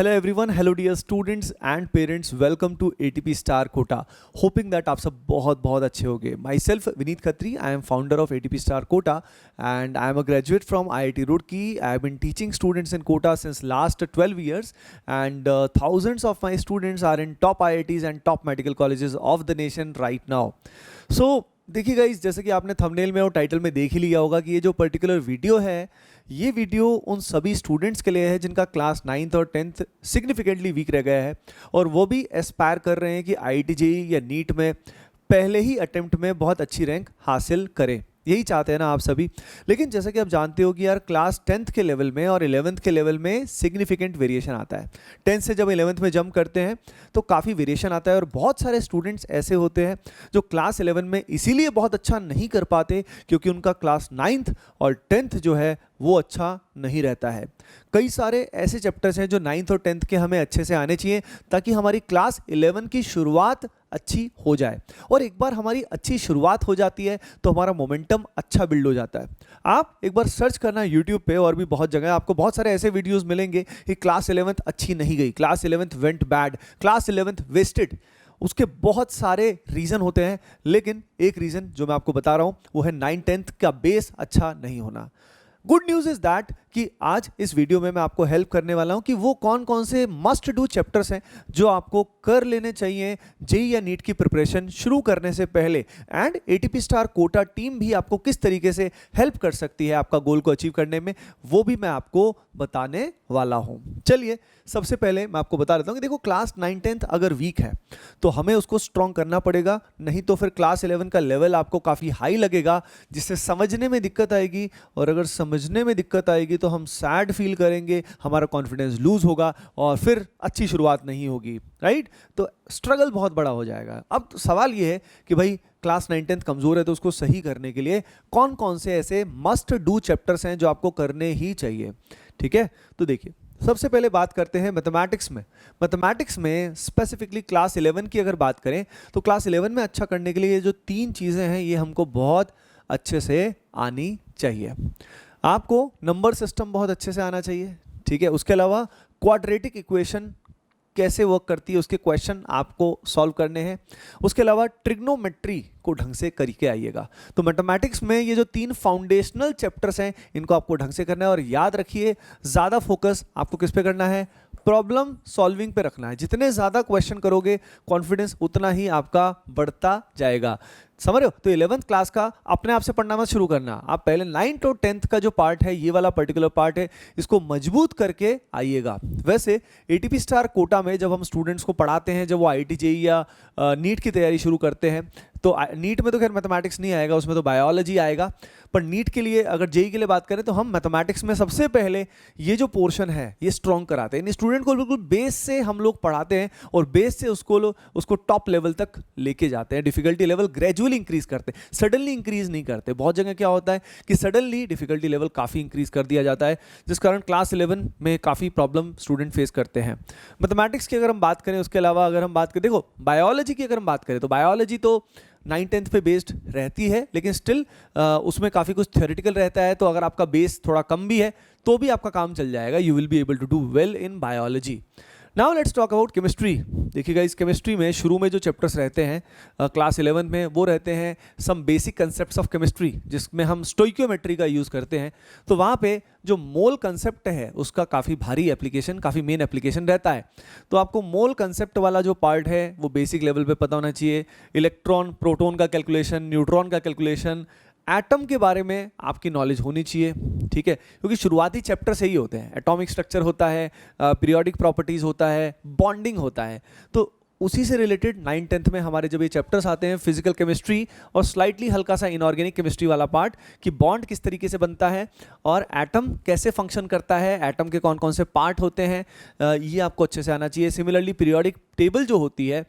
Hello everyone, hello dear students and parents, welcome to ATP Star Kota. Hoping that आप सब बहुत बहुत अच्छे होंगे। Myself Vineet Khatri, I am founder of ATP Star Kota and I am a graduate from IIT Roorkee. I have been teaching students in Kota since last 12 years and thousands of my students are in top IITs and top medical colleges of the nation right now. So देखिए guys, जैसे कि आपने thumbnail में और title में देख ही लिया होगा कि ये जो पर्टिकुलर वीडियो है, ये वीडियो उन सभी स्टूडेंट्स के लिए है जिनका क्लास 9th और 10th सिग्निफिकेंटली वीक रह गया है और वो भी एस्पायर कर रहे हैं कि IIT JEE या नीट में पहले ही अटेम्प्ट में बहुत अच्छी रैंक हासिल करें। यही चाहते हैं ना आप सभी। लेकिन जैसा कि आप जानते हो कि यार क्लास 10th के लेवल में और 11th के लेवल में सिग्निफिकेंट वेरिएशन आता है। 10th से जब 11th में जंप करते हैं तो काफ़ी वेरिएशन आता है और बहुत सारे स्टूडेंट्स ऐसे होते हैं जो क्लास 11 में इसीलिए बहुत अच्छा नहीं कर पाते क्योंकि उनका क्लास 9th और 10th जो है वो अच्छा नहीं रहता है। कई सारे ऐसे चैप्टर्स हैं जो 9th और 10th के हमें अच्छे से आने चाहिए ताकि हमारी क्लास 11 की शुरुआत अच्छी हो जाए। और एक बार हमारी अच्छी शुरुआत हो जाती है तो हमारा मोमेंटम अच्छा बिल्ड हो जाता है। आप एक बार सर्च करना यूट्यूब पे और भी बहुत जगह आपको बहुत सारे ऐसे वीडियोस मिलेंगे कि क्लास 11th अच्छी नहीं गई, class 11th went bad, class 11th wasted. उसके बहुत सारे रीज़न होते हैं, लेकिन एक रीज़न जो मैं आपको बता रहा हूँ वो है 9th-10th का बेस अच्छा नहीं होना। गुड न्यूज़ इज़ दैट कि आज इस वीडियो में मैं आपको हेल्प करने वाला हूं कि वो कौन कौन से मस्ट डू चैप्टर्स हैं जो आपको कर लेने चाहिए जेईई या नीट की प्रिपरेशन शुरू करने से पहले। And ATP Star Kota team भी आपको किस तरीके से हेल्प कर सकती है आपका गोल को अचीव करने में, वो भी मैं आपको बताने वाला हूं। चलिए सबसे पहले मैं आपको बता देता हूं कि देखो क्लास 9-10th अगर वीक है तो हमें उसको स्ट्रॉन्ग करना पड़ेगा, नहीं तो फिर क्लास 11 का लेवल आपको काफ़ी हाई लगेगा जिससे समझने में दिक्कत आएगी और अगर समझने में दिक्कत आएगी तो हम सैड फील करेंगे, हमारा कॉन्फिडेंस लूज होगा और फिर अच्छी शुरुआत नहीं होगी, राइट। तो स्ट्रगल बहुत बड़ा हो जाएगा। अब सवाल ये है कि भाई क्लास 9-10th कमज़ोर है तो उसको सही करने के लिए कौन कौन से ऐसे मस्ट डू चैप्टर्स हैं जो आपको करने ही चाहिए, ठीक है। तो देखिए सबसे पहले बात करते हैं मैथमेटिक्स में। मैथमेटिक्स में स्पेसिफिकली क्लास 11 की अगर बात करें तो क्लास 11 में अच्छा करने के लिए ये जो 3 चीज़ें हैं ये हमको बहुत अच्छे से आनी चाहिए। आपको नंबर सिस्टम बहुत अच्छे से आना चाहिए, ठीक है। उसके अलावा क्वाड्रेटिक इक्वेशन कैसे वर्क करती है उसके क्वेश्चन आपको सॉल्व करने हैं। उसके अलावा ट्रिग्नोमेट्री को ढंग से करके आइएगा। तो मैथमेटिक्स में ये जो 3 फाउंडेशनल चैप्टर्स हैं इनको आपको ढंग से करना है और याद रखिए ज़्यादा फोकस आपको किस पे करना है, प्रॉब्लम सॉल्विंग पे रखना है। जितने ज़्यादा क्वेश्चन करोगे कॉन्फिडेंस उतना ही आपका बढ़ता जाएगा, समझ रहे हो। तो 11th क्लास का अपने आप से पढ़ना मत शुरू करना, आप पहले 9th और 10th का जो पार्ट है ये वाला पर्टिकुलर पार्ट है इसको मजबूत करके आइएगा। वैसे एटीपी स्टार कोटा में जब हम स्टूडेंट्स को पढ़ाते हैं, जब वो IIT JEE या नीट की तैयारी शुरू करते हैं तो नीट में तो खैर मैथमेटिक्स नहीं आएगा, उसमें तो बायोलॉजी आएगा। पर नीट के लिए अगर जेईई के लिए बात करें तो हम मैथमेटिक्स में सबसे पहले ये जो पोर्शन है ये स्ट्रॉन्ग कराते हैं। स्टूडेंट को बिल्कुल बेस से हम लोग पढ़ाते हैं और बेस से उसको टॉप लेवल तक लेके जाते हैं। डिफिकल्टी लेवल ग्रेजुअली इंक्रीज करते हैं, सडनली इंक्रीज नहीं करते। बहुत जगह क्या होता है कि सडनली डिफिकल्टी लेवल काफ़ी इंक्रीज कर दिया जाता है जिस कारण क्लास 11 में काफ़ी प्रॉब्लम स्टूडेंट फेस करते हैं। मैथमेटिक्स की अगर हम बात करें, उसके अलावा अगर हम बात करें, देखो बायोलॉजी की अगर हम बात करें तो बायोलॉजी तो 9-10th पे बेस्ड रहती है, लेकिन स्टिल उसमें काफ़ी कुछ थ्योरेटिकल रहता है। तो अगर आपका बेस थोड़ा कम भी है तो भी आपका काम चल जाएगा, you will be able to do well in biology. Now let's talk about chemistry. देखिएगा इस केमिस्ट्री में शुरू में जो चैप्टर्स रहते हैं क्लास 11 में वो रहते हैं some basic concepts of chemistry, जिसमें हम स्टोइकियोमेट्री का यूज़ करते हैं। तो वहाँ पे जो मोल कंसेप्ट है उसका काफ़ी भारी एप्लीकेशन, काफ़ी मेन एप्लीकेशन रहता है। तो आपको मोल कंसेप्ट वाला जो पार्ट है वो बेसिक लेवल पे पता होना चाहिए। इलेक्ट्रॉन प्रोटॉन का कैलकुलेशन, न्यूट्रॉन का कैलकुलेशन, एटम के बारे में आपकी नॉलेज होनी चाहिए, ठीक है। क्योंकि शुरुआती चैप्टर से ही होते हैं, एटॉमिक स्ट्रक्चर होता है, पीरियोडिक प्रॉपर्टीज होता है, बॉन्डिंग होता है। तो उसी से रिलेटेड 9-10th में हमारे जब ये चैप्टर्स आते हैं, फिजिकल केमिस्ट्री और स्लाइटली हल्का सा इनऑर्गेनिक केमिस्ट्री वाला पार्ट कि बॉन्ड किस तरीके से बनता है और एटम कैसे फंक्शन करता है, एटम के कौन कौन से पार्ट होते हैं, ये आपको अच्छे से आना चाहिए। सिमिलरली पीरियोडिक टेबल जो होती है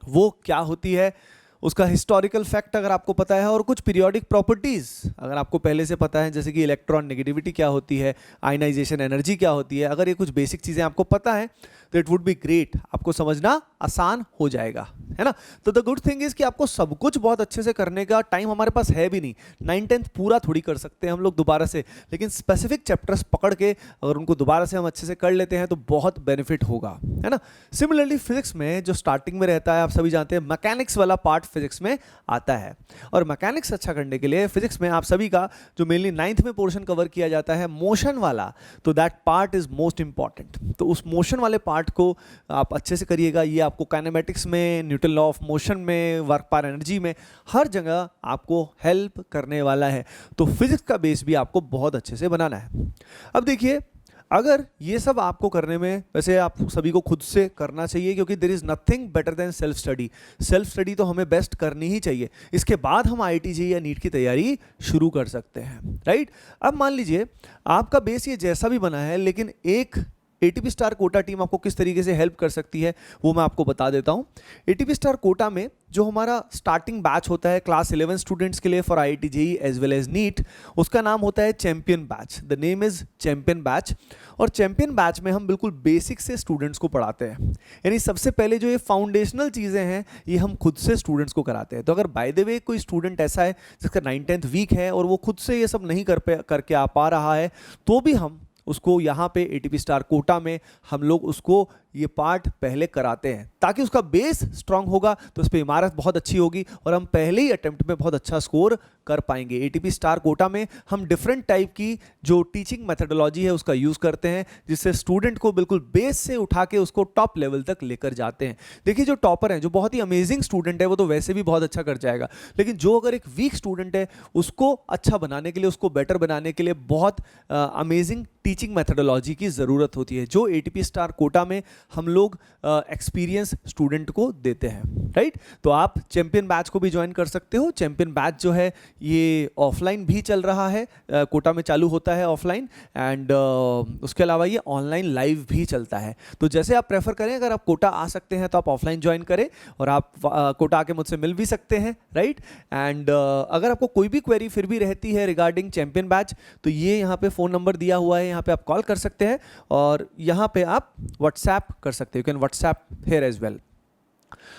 वो क्या होती है, उसका हिस्टोरिकल फैक्ट अगर आपको पता है और कुछ पीरियोडिक प्रॉपर्टीज़ अगर आपको पहले से पता है, जैसे कि इलेक्ट्रॉन नेगेटिविटी क्या होती है, आयनाइजेशन एनर्जी क्या होती है, अगर ये कुछ बेसिक चीज़ें आपको पता है तो इट वुड बी ग्रेट, आपको समझना आसान हो जाएगा, है ना। तो द गुड थिंग इज कि आपको सब कुछ बहुत अच्छे से करने का टाइम हमारे पास है भी नहीं, 9th-10th पूरा थोड़ी कर सकते हैं हम लोग दोबारा से, लेकिन स्पेसिफिक चैप्टर्स पकड़ के अगर उनको दोबारा से हम अच्छे से कर लेते हैं तो बहुत बेनिफिट होगा, है ना। सिमिलरली फिजिक्स में जो स्टार्टिंग में रहता है, आप सभी जानते हैं, मैकेनिक्स वाला पार्ट फिजिक्स में आता है, और मैकेनिक्स अच्छा करने के लिए फिजिक्स में आप सभी का जो मेनली 9th में पोर्शन कवर किया जाता है मोशन वाला, तो that part is most important. तो उस मोशन वाले पार्ट को आप अच्छे से करिएगा, ये आपको काइनेमेटिक्स में, न्यूटन लॉ ऑफ मोशन में, वर्क पर एनर्जी में, हर जगह आपको हेल्प करने वाला है। तो फिजिक्स का बेस भी आपको बहुत अच्छे से बनाना है। अब देखिए, अगर ये सब आपको करने में, वैसे आप सभी को खुद से करना चाहिए, क्योंकि there is nothing better than self study. Self study तो हमें बेस्ट करनी ही चाहिए, इसके बाद हम IIT-JEE या नीट की तैयारी शुरू कर सकते हैं, राइट। अब मान लीजिए आपका बेस ये जैसा भी बना है, लेकिन एक ATP स्टार कोटा टीम आपको किस तरीके से हेल्प कर सकती है वो मैं आपको बता देता हूँ। ATP स्टार कोटा में जो हमारा स्टार्टिंग बैच होता है क्लास 11 स्टूडेंट्स के लिए for IIT-JEE as well as NEET, उसका नाम होता है champion batch. The name is champion batch. और चैंपियन बैच में हम बिल्कुल बेसिक से स्टूडेंट्स को पढ़ाते हैं, यानी सबसे पहले जो ये फाउंडेशनल चीज़ें हैं ये हम खुद से स्टूडेंट्स को कराते हैं। तो अगर बाय द वे कोई स्टूडेंट ऐसा है जिसका 9th-10th वीक है और वो खुद से ये सब नहीं करके आ पा रहा है, तो भी हम उसको यहाँ पे ATP स्टार कोटा में हम लोग उसको ये पार्ट पहले कराते हैं, ताकि उसका बेस स्ट्रांग होगा तो उस पर इमारत बहुत अच्छी होगी और हम पहले ही अटेम्प्ट में बहुत अच्छा स्कोर कर पाएंगे। ATP स्टार कोटा में हम डिफरेंट टाइप की जो टीचिंग मेथडोलॉजी है उसका यूज़ करते हैं, जिससे स्टूडेंट को बिल्कुल बेस से उठा के उसको टॉप लेवल तक लेकर जाते हैं। देखिए, जो टॉपर हैं, जो बहुत ही अमेजिंग स्टूडेंट है, वो तो वैसे भी बहुत अच्छा कर जाएगा, लेकिन जो अगर एक वीक स्टूडेंट है उसको अच्छा बनाने के लिए, उसको बेटर बनाने के लिए बहुत अमेजिंग टीचिंग मेथडोलॉजी की ज़रूरत होती है, जो ATP स्टार कोटा में हम लोग एक्सपीरियंस स्टूडेंट को देते हैं, राइट। तो आप चैंपियन बैच को भी ज्वाइन कर सकते हो। चैंपियन बैच जो है ये ऑफलाइन भी चल रहा है, कोटा में चालू होता है ऑफलाइन, एंड उसके अलावा ये ऑनलाइन लाइव भी चलता है। तो जैसे आप प्रेफर करें, अगर आप कोटा आ सकते हैं तो आप ऑफलाइन ज्वाइन करें, और आप कोटा आके मुझसे मिल भी सकते हैं, राइट। एंड अगर आपको कोई भी क्वेरी फिर भी रहती है रिगार्डिंग चैंपियन बैच, तो ये यहाँ पे फ़ोन नंबर दिया हुआ है, यहाँ पे आप कॉल कर सकते हैं, और यहाँ पे आप व्हाट्सएप कर सकते हैं। You can WhatsApp here as well.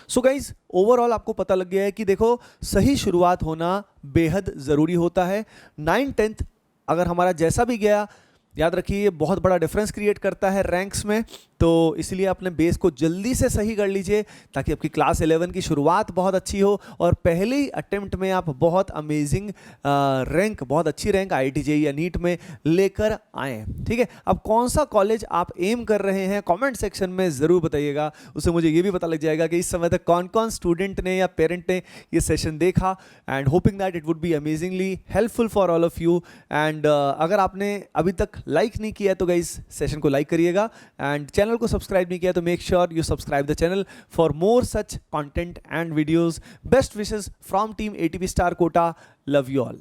So guys, overall आपको पता लग गया है कि देखो, सही शुरुआत होना बेहद ज़रूरी होता है। 9th-10th अगर हमारा जैसा भी गया, याद रखिए ये बहुत बड़ा डिफरेंस क्रिएट करता है रैंक्स में, तो इसलिए अपने बेस को जल्दी से सही कर लीजिए ताकि आपकी क्लास 11 की शुरुआत बहुत अच्छी हो और पहले ही अटेम्प्ट में आप बहुत अमेजिंग रैंक, बहुत अच्छी रैंक IIT-JEE या नीट में लेकर आएँ, ठीक है। अब कौन सा कॉलेज आप एम कर रहे हैं कमेंट सेक्शन में ज़रूर बताइएगा, उससे मुझे ये भी पता लग जाएगा कि इस समय तक कौन कौन स्टूडेंट ने या पेरेंट ने ये सेशन देखा, and hoping that it would be amazingly helpful for all of you. And अगर आपने अभी तक लाइक नहीं किया तो गाइस सेशन को लाइक करिएगा, एंड चैनल को सब्सक्राइब नहीं किया तो make sure you subscribe the channel for more such content and videos. Best wishes from team ATP Star Kota. Love you all.